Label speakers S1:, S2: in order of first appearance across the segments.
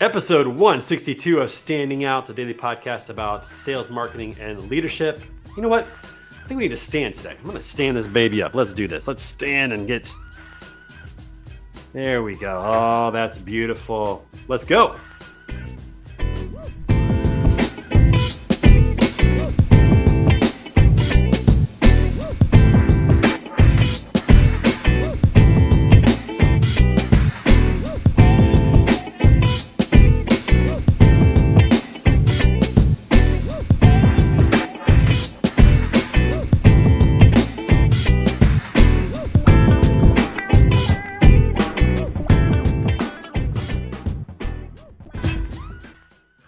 S1: Episode 162 of Standing Out, the daily podcast about sales, marketing, and leadership. You know what? I think we need to stand today. I'm going to stand this baby up. Let's do this. Let's stand and get... There we go. Oh, that's beautiful. Let's go.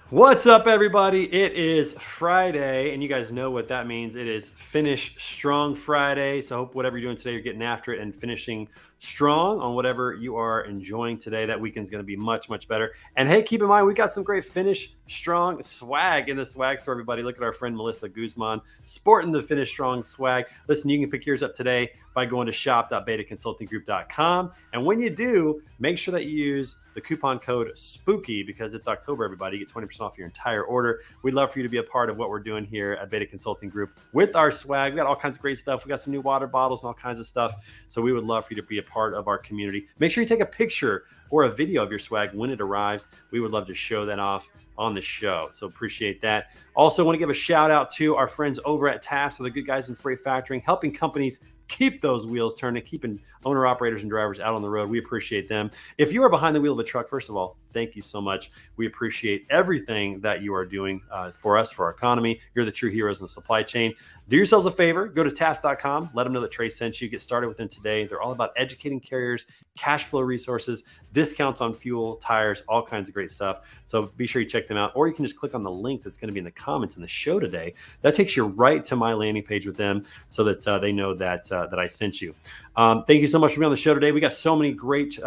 S1: What's up, everybody? It is Friday, and you guys know what that means. It is Finish Strong Friday. So I hope whatever you're doing today, you're getting after it and finishing strong on whatever you are enjoying today. That weekend's going to be much, much better. And hey, keep in mind, we got some great Finish Strong swag in the swag store, everybody. Look at our friend Melissa Guzman sporting the Finish Strong swag. Listen, you can pick yours up today by going to shop.betaconsultinggroup.com. And when you do, make sure that you use the coupon code SPOOKY because it's October, everybody. You get 20% off your entire order. We'd love for you to be a part of what we're doing here at Beta Consulting Group with our swag. We got all kinds of great stuff. We got some new water bottles and all kinds of stuff. So we would love for you to be a part of our community. Make sure you take a picture or a video of your swag when it arrives. We would love to show that off on the show. So appreciate that. Also want to give a shout out to our friends over at TAS, so the good guys in freight factoring, helping companies keep those wheels turning, keeping owner operators and drivers out on the road. We appreciate them. If you are behind the wheel of a truck, first of all, thank you so much. We appreciate everything that you are doing for us, for our economy. You're the true heroes in the supply chain. Do yourselves a favor, go to TAS.com, let them know that Trey sent you, get started with them today. They're all about educating carriers, cash flow resources, discounts on fuel, tires, all kinds of great stuff. So be sure you check them out, or you can just click on the link that's going to be in the comments in the show today. That takes you right to my landing page with them so that they know that I sent you. Thank you so much for being on the show today. We got so many great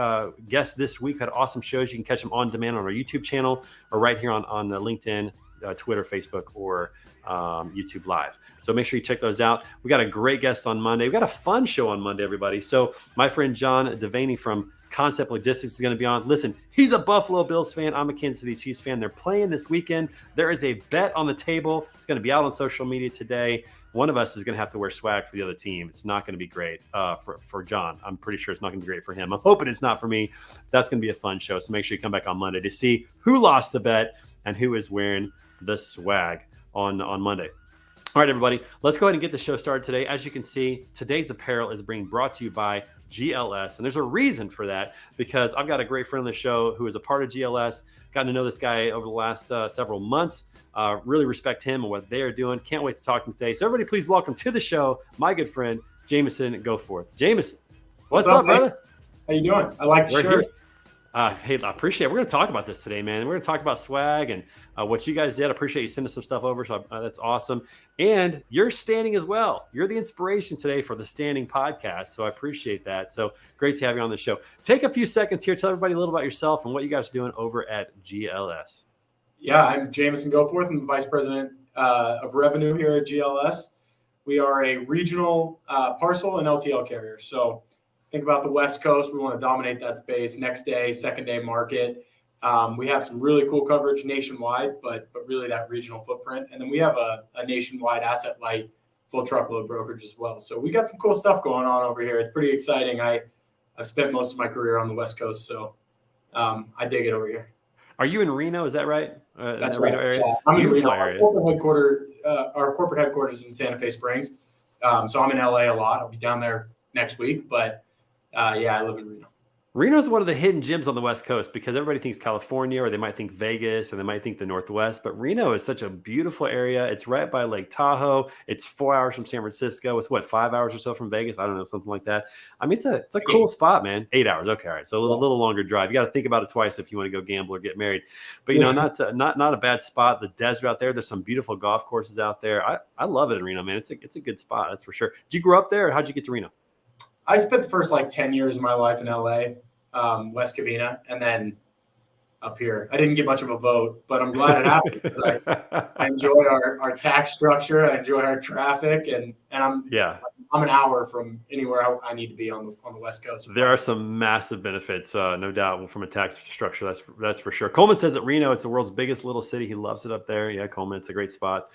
S1: guests this week. Had awesome shows. You can catch them on demand on our YouTube channel or right here on LinkedIn, Twitter, Facebook, or YouTube Live. So make sure you check those out. We got a great guest on Monday. We got a fun show on Monday, everybody. So my friend John Devaney from Concept Logistics is going to be on. Listen, he's a Buffalo Bills fan. I'm a Kansas City Chiefs fan. They're playing this weekend. There is a bet on the table. It's going to be out on social media today. One of us is going to have to wear swag for the other team. It's not going to be great for John. I'm pretty sure it's not going to be great for him. I'm hoping it's not for me. That's going to be a fun show. So make sure you come back on Monday to see who lost the bet and who is wearing the swag on Monday. All right, everybody, let's go ahead and get the show started today. As you can see, today's apparel is being brought to you by GLS. And there's a reason for that, because I've got a great friend on the show who is a part of GLS. Gotten to know this guy over the last several months. Really respect him and what they're doing. Can't wait to talk to him today. So everybody, please welcome to the show my good friend, Jameson Goforth. Jameson, what's up, brother?
S2: How you doing? I like the shirt.
S1: Hey, I appreciate it. We're going to talk about this today, man. We're going to talk about swag and what you guys did. I appreciate you sending some stuff over. So that's awesome. And you're standing as well. You're the inspiration today for the Standing podcast. So I appreciate that. So great to have you on the show. Take a few seconds here. Tell everybody a little about yourself and what you guys are doing over at GLS.
S2: Yeah, I'm Jameson Goforth. I'm the Vice President of Revenue here at GLS. We are a regional parcel and LTL carrier. So think about the West Coast. We want to dominate that space. Next day, second day market. We have some really cool coverage nationwide, but really that regional footprint. And then we have a nationwide asset light full truckload brokerage as well. So we got some cool stuff going on over here. It's pretty exciting. I've spent most of my career on the West Coast, so I dig it over here.
S1: Are you in Reno? Is that right?
S2: That's right.
S1: Reno area?
S2: Yeah, I'm in Reno. Our corporate headquarters is in Santa Fe Springs. So I'm in LA a lot. I'll be down there next week, but I live in Reno.
S1: Reno is one of the hidden gems on the West Coast because everybody thinks California, or they might think Vegas, or they might think the Northwest. But Reno is such a beautiful area. It's right by Lake Tahoe. It's 4 hours from San Francisco. It's 5 hours or so from Vegas? I don't know, something like that. I mean, it's a cool spot, man. 8 hours. Okay, all right. So a little longer drive. You got to think about it twice if you want to go gamble or get married. But not a bad spot. The desert out there. There's some beautiful golf courses out there. I love it in Reno, man. It's a good spot. That's for sure. Did you grow up there, or how'd you get to Reno?
S2: I spent the first 10 years of my life in LA, West Covina, and then up here. I didn't get much of a vote, but I'm glad it happened because I enjoy our tax structure. I enjoy our traffic, and and I'm an hour from anywhere I need to be on the West Coast.
S1: There are some massive benefits, no doubt, from a tax structure. That's for sure. Coleman says that Reno, it's the world's biggest little city. He loves it up there. Yeah, Coleman, it's a great spot.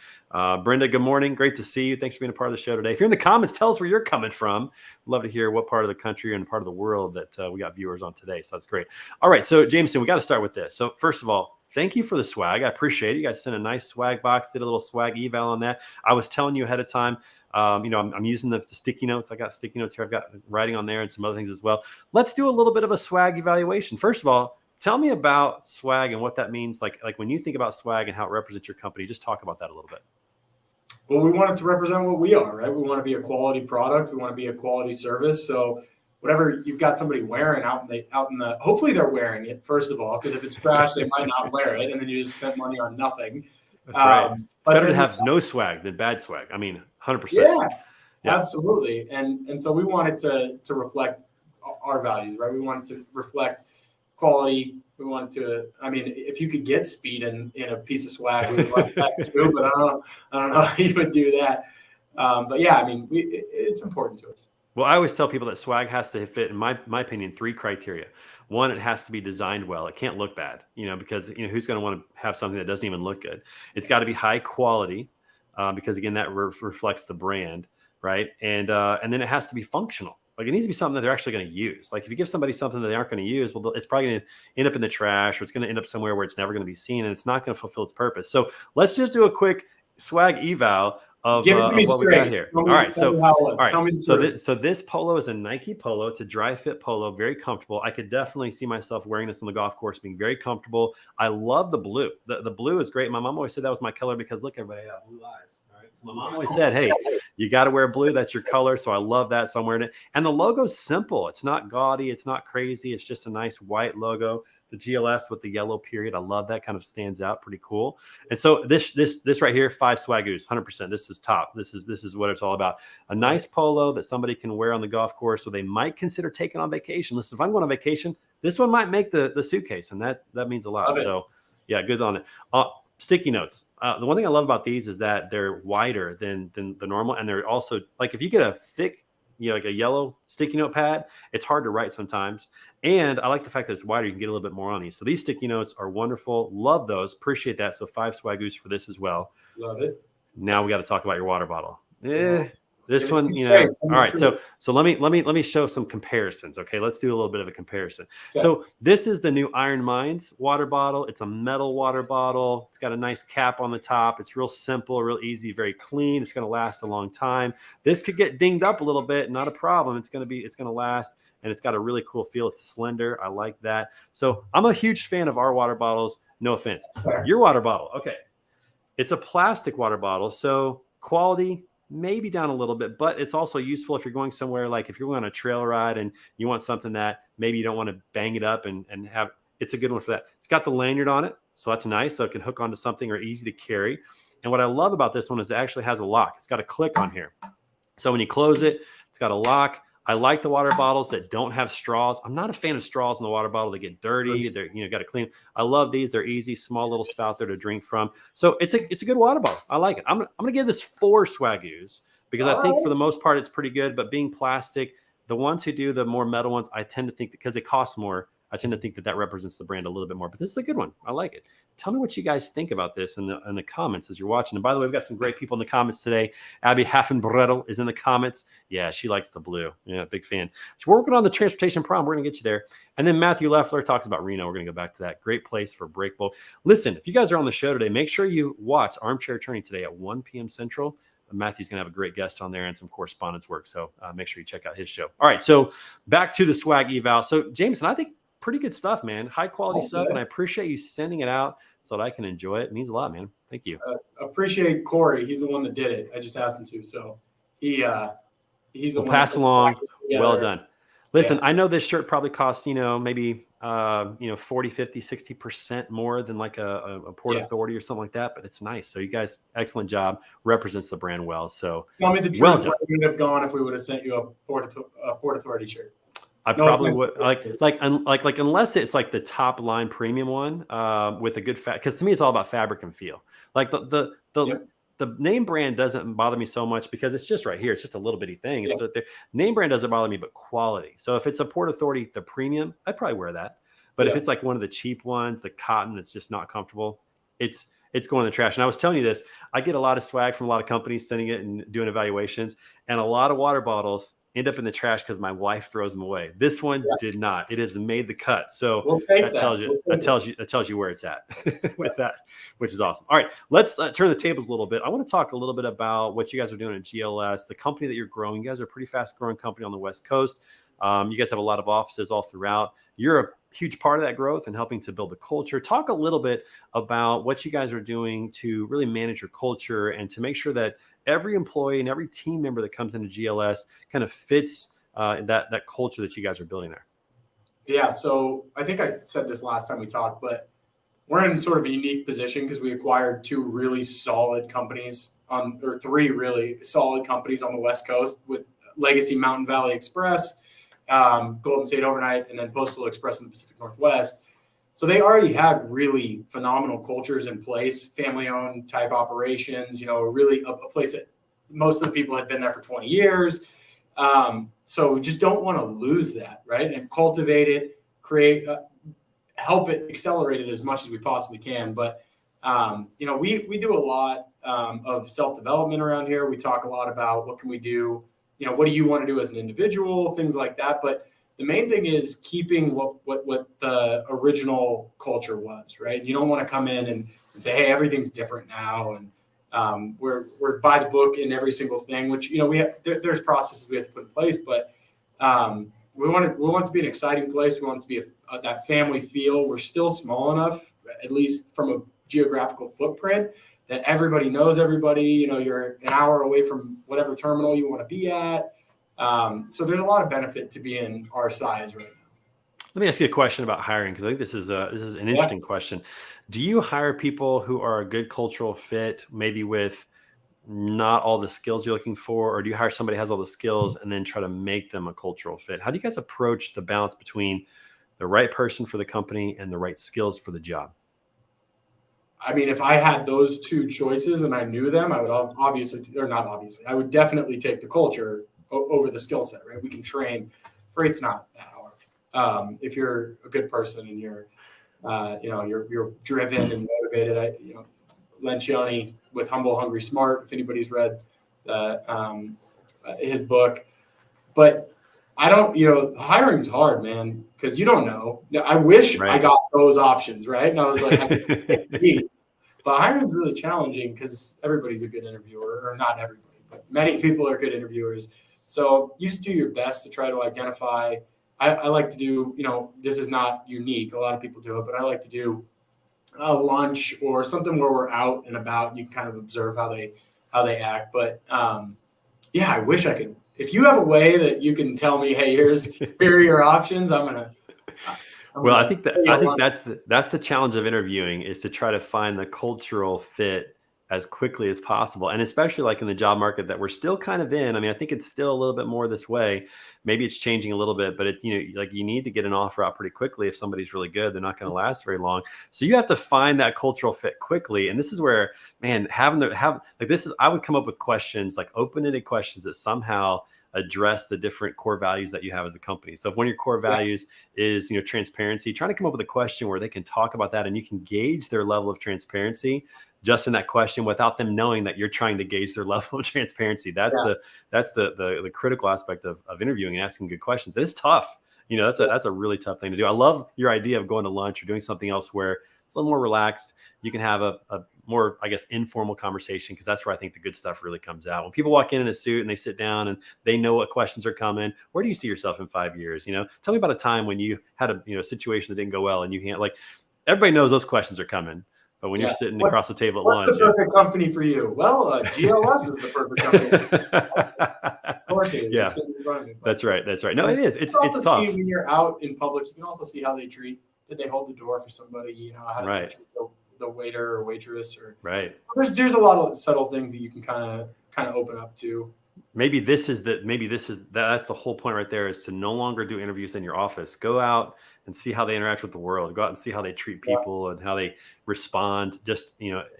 S1: Brenda, good morning. Great to see you. Thanks for being a part of the show today. If you're in the comments, tell us where you're coming from. Love to hear what part of the country and part of the world that we got viewers on today. So that's great. All right, so Jameson, we got to start with this. So first of all, thank you for the swag. I appreciate it. You guys sent a nice swag box, did a little swag eval on that. I was telling you ahead of time, I'm using the sticky notes. I got sticky notes here. I've got writing on there and some other things as well. Let's do a little bit of a swag evaluation. First of all, tell me about swag and what that means. Like when you think about swag and how it represents your company, just talk about that a little bit.
S2: Well, we want it to represent what we are, right? We want to be a quality product. We want to be a quality service. So whatever you've got somebody wearing out in the, hopefully they're wearing it, first of all, because if it's trash, they might not wear it. And then you just spent money on nothing.
S1: That's right. It's better to have no swag than bad swag. I mean, 100%.
S2: Yeah, absolutely. And so we want it to reflect our values, right? We want it to reflect quality. We want it to, I mean, if you could get speed in a piece of swag, we would like that too, but I don't know how you would do that. But yeah, I mean, it's important to us.
S1: Well, I always tell people that swag has to fit, in my opinion, 3 criteria. One, it has to be designed well. It can't look bad, because who's going to want to have something that doesn't even look good? It's got to be high quality, because again, that reflects the brand, right? And then it has to be functional. Like it needs to be something that they're actually going to use. Like if you give somebody something that they aren't going to use, well, it's probably going to end up in the trash, or it's going to end up somewhere where it's never going to be seen, and it's not going to fulfill its purpose. So let's just do a quick swag eval of,
S2: Give it to me
S1: what
S2: straight.
S1: we got here. All right,
S2: so
S1: this polo is a Nike polo. It's a dry fit polo, very comfortable. I could definitely see myself wearing this on the golf course, being very comfortable. I love the blue. The blue is great. My mom always said that was my color because look, everybody got blue eyes. All right, so my mom always said, hey, you got to wear blue. That's your color. So I love that. So I'm wearing it. And the logo's simple. It's not gaudy. It's not crazy. It's just a nice white logo. The GLS with the yellow period. I love that. Kind of stands out. Pretty cool. And so this right here, 5 swagoos, 100%. This is top. This is what it's all about. A nice polo that somebody can wear on the golf course, so they might consider taking on vacation. Listen, if I'm going on vacation, this one might make the suitcase, and that means a lot. So yeah, good on it. Sticky notes. The one thing I love about these is that they're wider than the normal, and they're also like if you get a thick, like a yellow sticky note pad, it's hard to write sometimes. And I like the fact that it's wider. You can get a little bit more on these. So these sticky notes are wonderful. Love those. Appreciate that. So 5 swagoos for this as well.
S2: Love it.
S1: Now we got to talk about your water bottle. This one, all right. So let me show some comparisons. Okay, let's do a little bit of a comparison. Yeah. So this is the new Iron Minds water bottle. It's a metal water bottle. It's got a nice cap on the top. It's real simple, real easy, very clean. It's going to last a long time. This could get dinged up a little bit, not a problem. It's going to last, and it's got a really cool feel. It's slender. I like that. So I'm a huge fan of our water bottles. No offense. Your water bottle, okay. It's a plastic water bottle, so quality maybe down a little bit, but it's also useful if you're going somewhere, like if you're going on a trail ride and you want something that maybe you don't want to bang it up and have, it's a good one for that. It's got the lanyard on it, so that's nice. So it can hook onto something or easy to carry. And what I love about this one is it actually has a lock. It's got a click on here. So when you close it, it's got a lock. I like the water bottles that don't have straws. I'm not a fan of straws in the water bottle. They get dirty. They're, got to clean. I love these. They're easy, small little spout there to drink from. So it's a good water bottle. I like it. I'm going to give this 4 swagoos because I think for the most part it's pretty good. But being plastic, the ones who do the more metal ones, I tend to think because it costs more, I tend to think that represents the brand a little bit more. But this is a good one. I like it. Tell me what you guys think about this in the comments as you're watching. And by the way, we've got some great people in the comments today. Abby Haffenbrettel is in the comments. Yeah, she likes the blue. Yeah, big fan. So we're working on the transportation prom. We're going to get you there. And then Matthew Leffler talks about Reno. We're going to go back to that. Great place for Break Bowl. Listen, if you guys are on the show today, make sure you watch Armchair Attorney today at 1 p.m. Central. Matthew's going to have a great guest on there and some correspondence work. So make sure you check out his show. All right, so back to the swag eval. So Jameson, I think pretty good stuff, man. High quality stuff, and I appreciate you sending it out so that I can enjoy it. It means a lot, man. Thank you.
S2: Appreciate Corey. He's the one that did it. I just asked him to, so he's the one.
S1: Pass along. Well done. Listen, I know this shirt probably costs maybe 40, 50, 60% more than like a Port Authority or something like that, but it's nice. So you guys, excellent job. Represents the brand well. So
S2: tell me the truth. Where would have gone if we would have sent you a Port Authority shirt?
S1: I probably would like unless it's like the top line premium one with a good because to me it's all about fabric and feel. Like the the name brand doesn't bother me so much because it's just right here. It's just a little bitty thing.
S2: Yeah.
S1: So the name brand doesn't bother me, but quality. So if it's a Port Authority, the premium, I'd probably wear that. But if
S2: Yeah.
S1: it's like one of the cheap ones, the cotton that's just not comfortable, it's going in the trash. And I was telling you this, I get a lot of swag from a lot of companies sending it and doing evaluations, and a lot of water bottles end up in the trash because my wife throws them away. This one
S2: Yeah.
S1: did not. It has made the cut. So
S2: We'll take
S1: that tells you
S2: We'll take
S1: that tells you where it's at with that, which is awesome. All right, let's turn the tables a little bit. I want to talk a little bit about what you guys are doing at GLS, the company that you're growing. You guys are a pretty fast growing company on the West Coast. You guys have a lot of offices all throughout. You're a huge part of that growth and helping to build the culture. Talk a little bit about what you guys are doing to really manage your culture and to make sure that every employee and every team member that comes into GLS kind of fits that culture that you guys are building there.
S2: Yeah. So I think I said this last time we talked, but we're in sort of a unique position because we acquired two really solid companies or three really solid companies on the West Coast with Legacy Mountain Valley Express, Golden State Overnight, and then Postal Express in the Pacific Northwest. So they already had really phenomenal cultures in place, family-owned type operations, really a place that most of the people had been there for 20 years. So we just don't want to lose that, right? And cultivate it, create, help it accelerate it as much as we possibly can. But, we do a lot of self-development around here. We talk a lot about what can we do, what do you want to do as an individual, things like that. But the main thing is keeping what the original culture was, right? You don't want to come in and say, hey, everything's different now. And we're by the book in every single thing, which, there's processes we have to put in place, but we want it to be an exciting place. We want it to be that family feel. We're still small enough, at least from a geographical footprint, that everybody knows everybody. You're an hour away from whatever terminal you want to be at. So there's a lot of benefit to being our size right now.
S1: Let me ask you a question about hiring, because I think this is an interesting question. Do you hire people who are a good cultural fit, maybe with not all the skills you're looking for, or do you hire somebody who has all the skills and then try to make them a cultural fit? How do you guys approach the balance between the right person for the company and the right skills for the job?
S2: I mean, if I had those two choices and I knew them, I would I would definitely take the culture over the skill set, right? We can train. Freight's not that hard. If you're a good person and you're driven and motivated, Lencioni with Humble, Hungry, Smart, if anybody's read his book. But I don't, hiring's hard, man, because you don't know. I wish I got those options, right? And I was like, I could pick. But hiring's really challenging because everybody's a good interviewer, or not everybody, but many people are good interviewers. So you just do your best to try to identify. I like to do, this is not unique. A lot of people do it, but I like to do a lunch or something where we're out and about and you can kind of observe how they act. But I wish I could. If you have a way that you can tell me, hey, here are your options,
S1: I think that's the challenge of interviewing, is to try to find the cultural fit as quickly as possible. And especially like in the job market that we're still kind of in. I mean, I think it's still a little bit more this way. Maybe it's changing a little bit, but you need to get an offer out pretty quickly. If somebody's really good, they're not going to last very long. So you have to find that cultural fit quickly. And this is where, man, I would come up with questions, like open-ended questions that somehow address the different core values that you have as a company. So if one of your core values is, transparency, trying to come up with a question where they can talk about that and you can gauge their level of transparency just in that question without them knowing that you're trying to gauge their level of transparency. That's the critical aspect of interviewing and asking good questions. It's tough. That's a really tough thing to do. I love your idea of going to lunch or doing something else where it's a little more relaxed. You can have a more, I guess, informal conversation, because that's where I think the good stuff really comes out. When people walk in a suit and they sit down and they know what questions are coming, where do you see yourself in 5 years? Tell me about a time when you had a situation that didn't go well and you can't, like, everybody knows those questions are coming. But when you're sitting across the table at lunch.
S2: What's the perfect company for you? Well, GLS is the perfect company. Of course it is.
S1: Yeah, that's right. No, it is. It's tough.
S2: When you're out in public, you can also see how they treat. Did they hold the door for somebody? How did they treat the waiter or waitress? Or
S1: right.
S2: There's a lot of subtle things that you can kind of open up to.
S1: that's the whole point right there, is to no longer do interviews in your office. Go out and see how they interact with the world. Go out and see how they treat people and how they respond, just,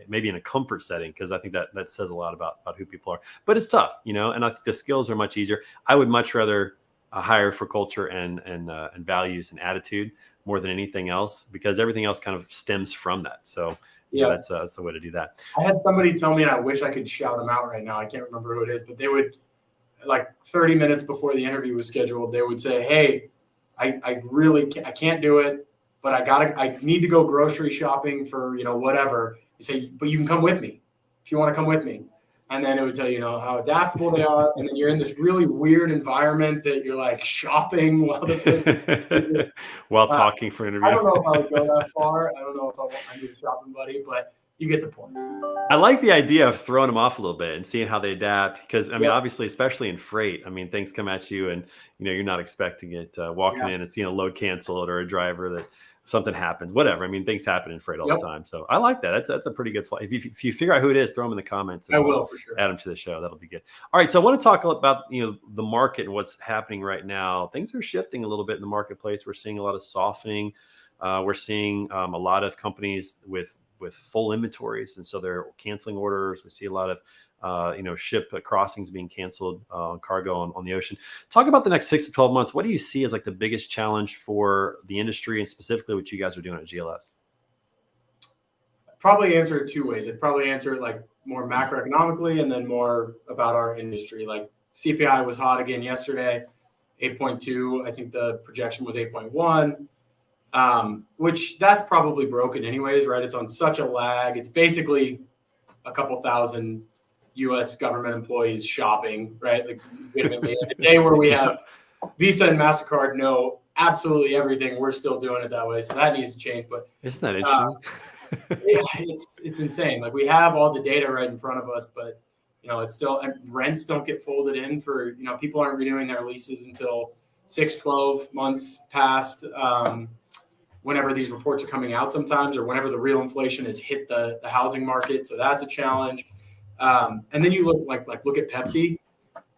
S1: maybe in a comfort setting, because I think that says a lot about who people are. But it's tough, and I think the skills are much easier. I would much rather hire for culture and values and attitude more than anything else, because everything else kind of stems from that. So that's the way to do that.
S2: I had somebody tell me, and I wish I could shout them out right now, I can't remember who it is, but they would, like 30 minutes before the interview was scheduled, they would say, hey, I really can't do it, but I need to go grocery shopping for, whatever. You say, but you can come with me if you want to come with me. And then it would tell you, how adaptable they are. And then you're in this really weird environment that you're like shopping while the kids
S1: while talking for an interview.
S2: I don't know if I would go that far. I don't know if I need a shopping buddy, but you get the point.
S1: I like the idea of throwing them off a little bit and seeing how they adapt, because obviously, especially in freight, things come at you and you're not expecting it. Walking in and seeing a load canceled, or a driver that something happens, whatever. Things happen in freight all the time. So I like that. That's a pretty good fly. If you figure out who it is, throw them in the comments. And
S2: I will, for sure.
S1: Add them to the show. That'll be good. All right. So I want to talk about the market and what's happening right now. Things are shifting a little bit in the marketplace. We're seeing a lot of softening. We're seeing a lot of companies with full inventories, and so they're canceling orders. We see a lot of ship crossings being canceled on cargo on the ocean. Talk about the next 6 to 12 months. What do you see as like the biggest challenge for the industry, and specifically what you guys are doing at GLS?
S2: Probably answer it two ways. I'd probably answer it like more macroeconomically, and then more about our industry. Like CPI was hot again yesterday, 8.2. I think the projection was 8.1. Which that's probably broken anyways, right? It's on such a lag. It's basically a couple thousand U.S. government employees shopping, right? Like, legitimately, a day where we have Visa and MasterCard know absolutely everything, we're still doing it that way. So that needs to change. But
S1: isn't that interesting?
S2: It's insane. Like, we have all the data right in front of us, but it's still, and rents don't get folded in for, people aren't renewing their leases until 6-12 months past. Whenever these reports are coming out sometimes, or whenever the real inflation has hit the housing market. So that's a challenge. And then you look at Pepsi.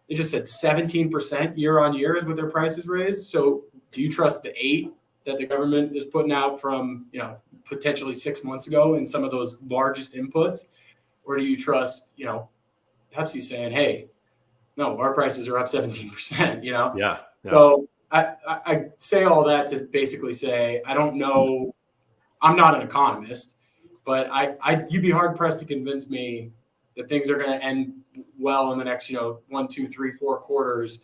S2: They just said 17% year on year is what their prices raised. So do you trust the 8 that the government is putting out from, potentially 6 months ago in some of those largest inputs? Or do you trust, Pepsi saying, hey, no, our prices are up 17%,
S1: Yeah.
S2: So I say all that to basically say, I don't know. I'm not an economist, but you'd be hard pressed to convince me that things are going to end well in the next, 1, 2, 3, 4 quarters,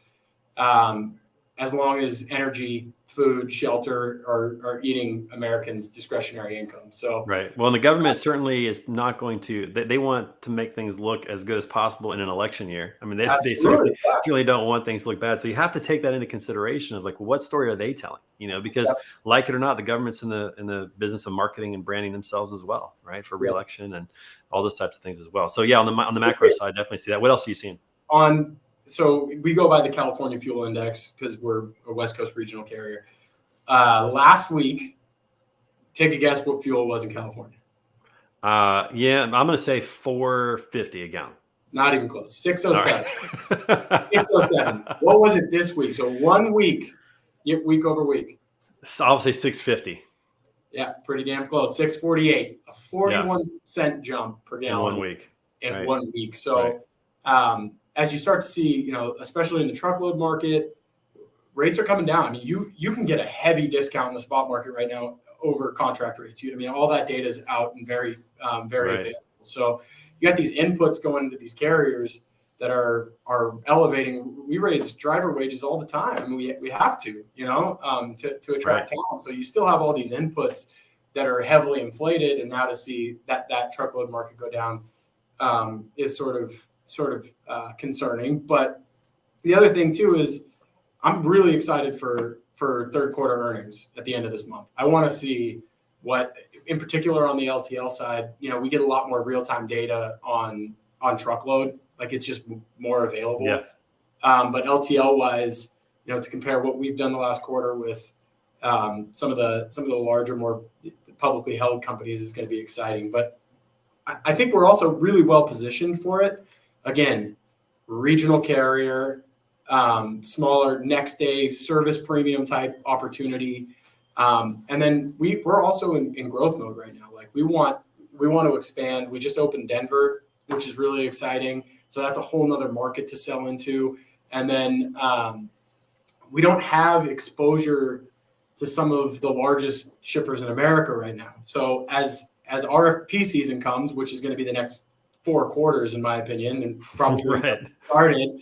S2: as long as energy, food, shelter are eating Americans' discretionary income. So
S1: right. Well, and the government certainly is not going to. They want to make things look as good as possible in an election year. They certainly don't want things to look bad. So you have to take that into consideration of like, what story are they telling? Because like it or not, the government's in the business of marketing and branding themselves as well, right? For reelection and all those types of things as well. So yeah, on the macro side, definitely see that. What else are you seeing?
S2: So we go by the California Fuel Index because we're a West Coast regional carrier. Last week, take a guess what fuel was in California.
S1: I'm going to say $4.50 a gallon.
S2: Not even close. 607. Right. 607. What was it this week? So 1 week, week over week.
S1: So I'll say $6.50.
S2: Yeah, pretty damn close. 648. A 41-cent jump per gallon
S1: in 1 week.
S2: In 1 week. So as you start to see, especially in the truckload market, rates are coming down. You can get a heavy discount in the spot market right now over contract rates. All that data is out and very available. So you got these inputs going into these carriers that are elevating. We raise driver wages all the time. We have to, to attract talent. So you still have all these inputs that are heavily inflated, and now to see that truckload market go down is sort of concerning. But the other thing too is I'm really excited for third quarter earnings at the end of this month. I want to see what, in particular on the LTL side, we get a lot more real-time data on truckload. Like, it's just more available.
S1: Yeah.
S2: But LTL wise, to compare what we've done the last quarter with some of the larger, more publicly held companies is going to be exciting. But I think we're also really well positioned for it. Again, regional carrier, smaller next day service premium type opportunity. And then we're also in growth mode right now. Like we want to expand. We just opened Denver, which is really exciting. So that's a whole nother market to sell into. And then we don't have exposure to some of the largest shippers in America right now. So as RFP season comes, which is going to be the next 4 quarters, in my opinion, and probably started,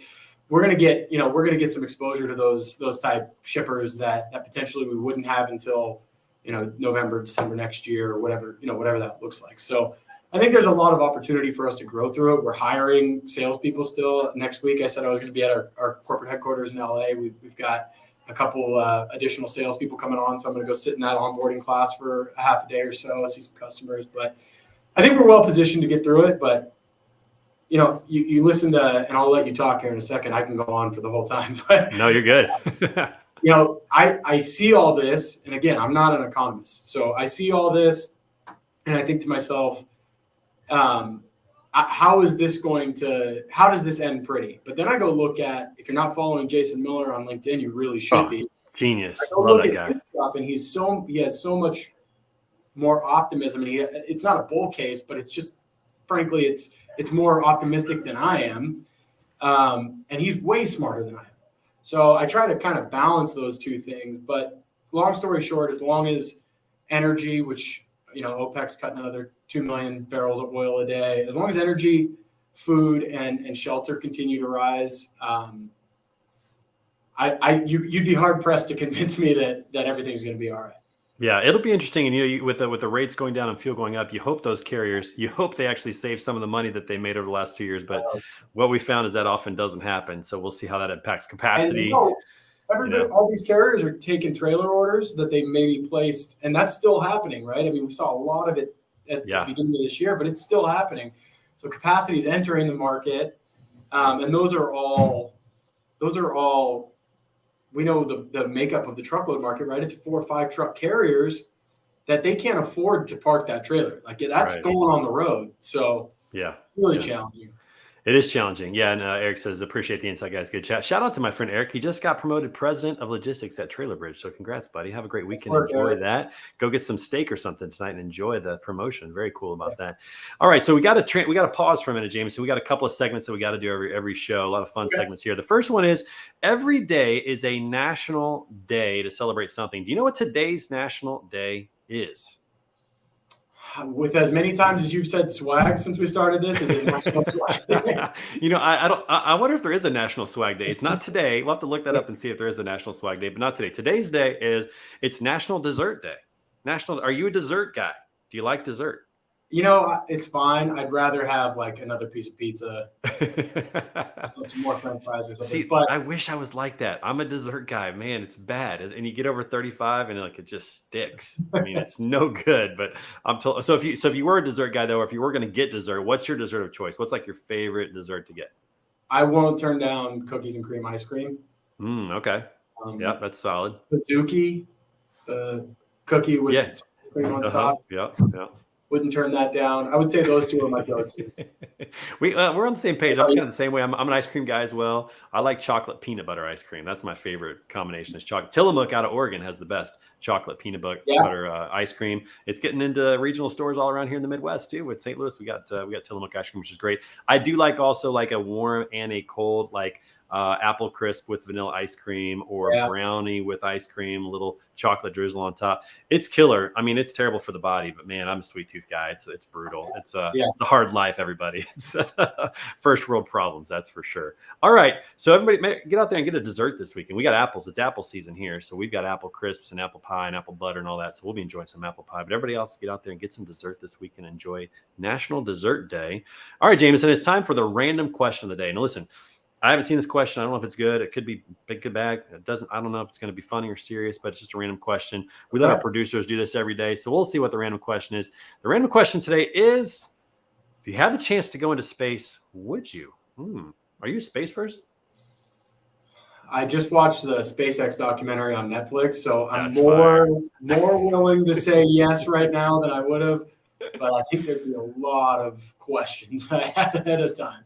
S2: we're going to get some exposure to those type shippers that potentially we wouldn't have until, November, December next year, or whatever that looks like. So I think there's a lot of opportunity for us to grow through it. We're hiring salespeople still. Next week, I said I was going to be at our corporate headquarters in LA. We've got a couple additional salespeople coming on, so I'm going to go sit in that onboarding class for a half a day or so, see some customers. But I think we're well positioned to get through it. But you listen to, and I'll let you talk here in a second. I can go on for the whole time. But
S1: no, you're good.
S2: I see all this, and again, I'm not an economist, so I see all this, and I think to myself, how does this end pretty? But then I go look at, if you're not following Jason Miller on LinkedIn, you really should be.
S1: Genius. Love that guy.
S2: Stuff, and he has so much more optimism. And it's not a bull case, but it's just, frankly, it's more optimistic than I am. And he's way smarter than I am. So I try to kind of balance those two things. But long story short, as long as energy, which, OPEC's cutting another 2 million barrels of oil a day, as long as energy, food, and shelter continue to rise, you'd be hard pressed to convince me that everything's going to be all right.
S1: Yeah, it'll be interesting. And with the rates going down and fuel going up, you hope those carriers, they actually save some of the money that they made over the last 2 years. But what we found is that often doesn't happen. So we'll see how that impacts capacity.
S2: All these carriers are taking trailer orders that they maybe placed, and that's still happening, right? I mean, we saw a lot of it at the beginning of this year, but it's still happening. So capacity is entering the market, and those are all. We know the makeup of the truckload market, right? It's 4 or 5 truck carriers that they can't afford to park that trailer. Like that's going on the road. So really challenging.
S1: It is challenging. Yeah. And Eric says, appreciate the insight, guys. Good chat. Shout out to my friend Eric. He just got promoted president of logistics at Trailer Bridge. So congrats, buddy. Have a great weekend. Enjoy that. Go get some steak or something tonight and enjoy the promotion. Very cool about that. All right. So we got to pause for a minute, Jameson. We got a couple of segments that we got to do every show. A lot of fun segments here. The first one is every day is a national day to celebrate something. Do you know what today's national day is?
S2: With as many times as you've said swag since we started this, is it National Swag Day?
S1: I wonder if there is a National Swag Day. It's not today. We'll have to look that up and see if there is a National Swag Day, but not today. Today's day it's National Dessert Day. Are you a dessert guy? Do you like dessert?
S2: It's fine. I'd rather have like another piece of pizza, some more French fries or something.
S1: See, but I wish I was like that. I'm a dessert guy, man. It's bad, and you get over 35, and it just sticks. I mean, it's no good. But I'm told. So if you were a dessert guy though, or if you were going to get dessert, what's your dessert of choice? What's like your favorite dessert to get?
S2: I won't turn down cookies and cream ice cream.
S1: Okay. Yeah, that's solid.
S2: Suzuki, the cookie with cream on top.
S1: Yeah.
S2: Wouldn't turn that down. I would say those two are my go-tos.
S1: We're on the same page. I'm kind of the same way. I'm an ice cream guy as well. I like chocolate peanut butter ice cream. That's my favorite combination. Is chocolate. Tillamook out of Oregon has the best chocolate peanut butter ice cream. It's getting into regional stores all around here in the Midwest too. With St. Louis, we got Tillamook ice cream, which is great. I do like also like a warm and a cold apple crisp with vanilla ice cream or brownie with ice cream, a little chocolate drizzle on top. It's killer. I mean, it's terrible for the body, but man, I'm a sweet tooth guy. It's brutal. It's a hard life, everybody. It's first world problems, that's for sure. All right. So everybody get out there and get a dessert this weekend. We got apples. It's apple season here. So we've got apple crisps and apple pie and apple butter and all that. So we'll be enjoying some apple pie, but everybody else get out there and get some dessert this week and enjoy National Dessert Day. All right, Jameson, it's time for the random question of the day. Now listen, I haven't seen this question. I don't know if it's good. It could be big, good bag. I don't know if it's going to be funny or serious, but it's just a random question. We let our producers do this every day. So we'll see what the random question is. The random question today is, if you had the chance to go into space, would you? Are you a space person?
S2: I just watched the SpaceX documentary on Netflix, so I'm more willing to say yes right now than I would have. But I think there'd be a lot of questions I had ahead of time.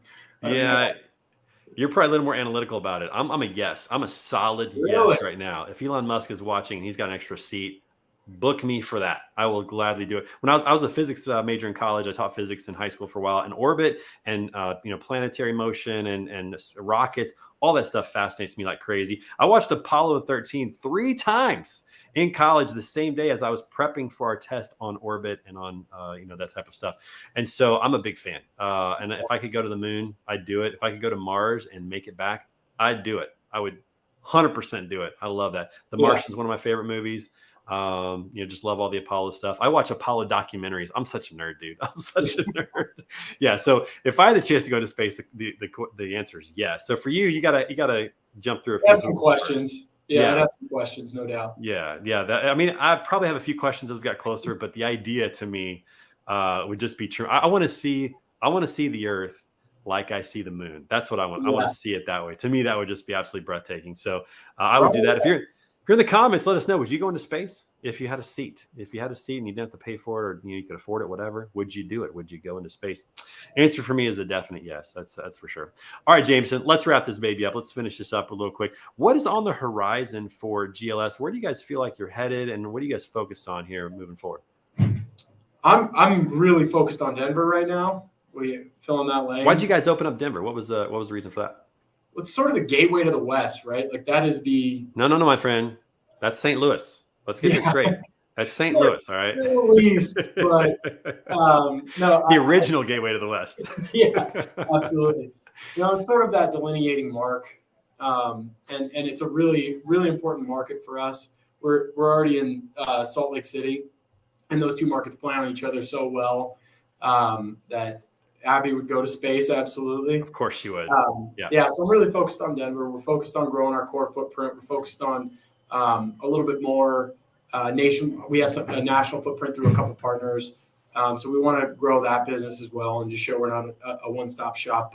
S1: You're probably a little more analytical about it. I'm a yes. I'm a solid
S2: Really?
S1: yes right now. If Elon Musk is watching and he's got an extra seat, book me for that. I will gladly do it. When I was a physics major in college, I taught physics in high school for a while, and orbit and planetary motion and rockets, all that stuff fascinates me like crazy. I watched Apollo 13 3 times in college the same day as I was prepping for our test on orbit and on that type of stuff. And so I'm a big fan. And if I could go to the moon, I'd do it. If I could go to Mars and make it back, I'd do it. I would 100% do it. I love that. The Martian is one of my favorite movies. Just love all the Apollo stuff. I watch Apollo documentaries. I'm such a nerd, dude. I'm such a nerd. Yeah. So if I had the chance to go to space, the answer is yes. So for you, you gotta jump through a few
S2: some questions. First. Yeah, that's some questions, no doubt.
S1: Yeah. I probably have a few questions as we got closer, but the idea to me would just be true. I want to see the Earth like I see the moon. That's what I want. Yeah. I want to see it that way. To me, that would just be absolutely breathtaking. So I would do that. If you're in the comments, let us know. Would you go into space if you had a seat? If you had a seat and you didn't have to pay for it, or you could afford it, whatever, would you do it? Would you go into space? Answer for me is a definite yes. That's for sure. All right, Jameson, let's wrap this baby up. Let's finish this up a little quick. What is on the horizon for GLS? Where do you guys feel like you're headed, and what are you guys focused on here moving forward?
S2: I'm really focused on Denver right now. We fill in that lane.
S1: Why'd you guys open up Denver? What was the reason for that?
S2: It's sort of the gateway to the West, right? Like that is the
S1: no, my friend. That's St. Louis. Let's get this straight. That's St. Louis, all right.
S2: At least, but no,
S1: the original gateway to the West.
S2: Yeah, absolutely. It's sort of that delineating mark, and it's a really, really important market for us. We're already in Salt Lake City, and those two markets play on each other so well that Abby would go to space, absolutely.
S1: Of course she would.
S2: Yeah, so I'm really focused on Denver. We're focused on growing our core footprint. We're focused on a little bit more nation. We have a national footprint through a couple partners. So we want to grow that business as well and just show we're not a one-stop shop.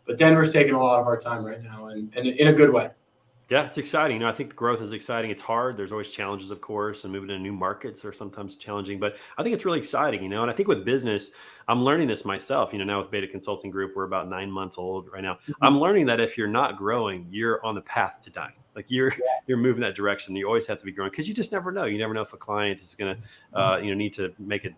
S2: But Denver's taking a lot of our time right now and in a good way.
S1: Yeah, it's exciting. I think the growth is exciting. It's hard. There's always challenges, of course, and moving into new markets are sometimes challenging, but I think it's really exciting, and I think with business, I'm learning this myself, now with Beta Consulting Group, we're about 9 months old right now. Mm-hmm. I'm learning that if you're not growing, you're on the path to dying. Like you're moving that direction. You always have to be growing because you just never know. You never know if a client is going to, need to make it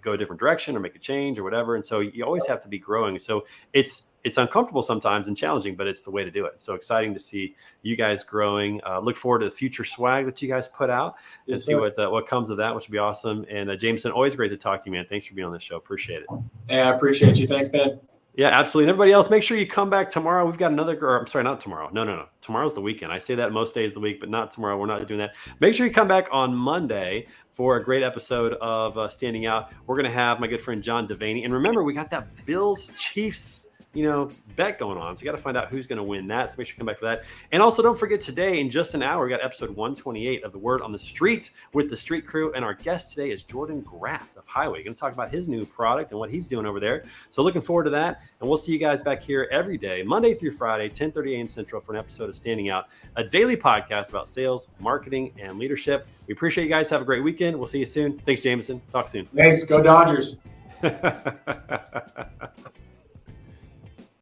S1: go a different direction or make a change or whatever. And so you always have to be growing. So it's uncomfortable sometimes and challenging, but it's the way to do it. So exciting to see you guys growing. Look forward to the future swag that you guys put out and see what comes of that, which would be awesome. And Jameson, always great to talk to you, man. Thanks for being on the show. Appreciate it.
S2: Hey, I appreciate you. Thanks, Ben.
S1: Yeah, absolutely. And everybody else, make sure you come back tomorrow. We've got not tomorrow. No. Tomorrow's the weekend. I say that most days of the week, but not tomorrow. We're not doing that. Make sure you come back on Monday for a great episode of Standing Out. We're going to have my good friend John Devaney. And remember, we got that Bills-Chiefs bet going on. So you got to find out who's going to win that. So make sure you come back for that. And also don't forget today, in just an hour, we got episode 128 of The Word on the Street with the Street Crew. And our guest today is Jordan Graft of Highway. Going to talk about his new product and what he's doing over there. So looking forward to that. And we'll see you guys back here every day, Monday through Friday, 10:30 a.m. Central for an episode of Standing Out, a daily podcast about sales, marketing, and leadership. We appreciate you guys. Have a great weekend. We'll see you soon. Thanks, Jameson. Talk soon.
S2: Thanks. Go Dodgers.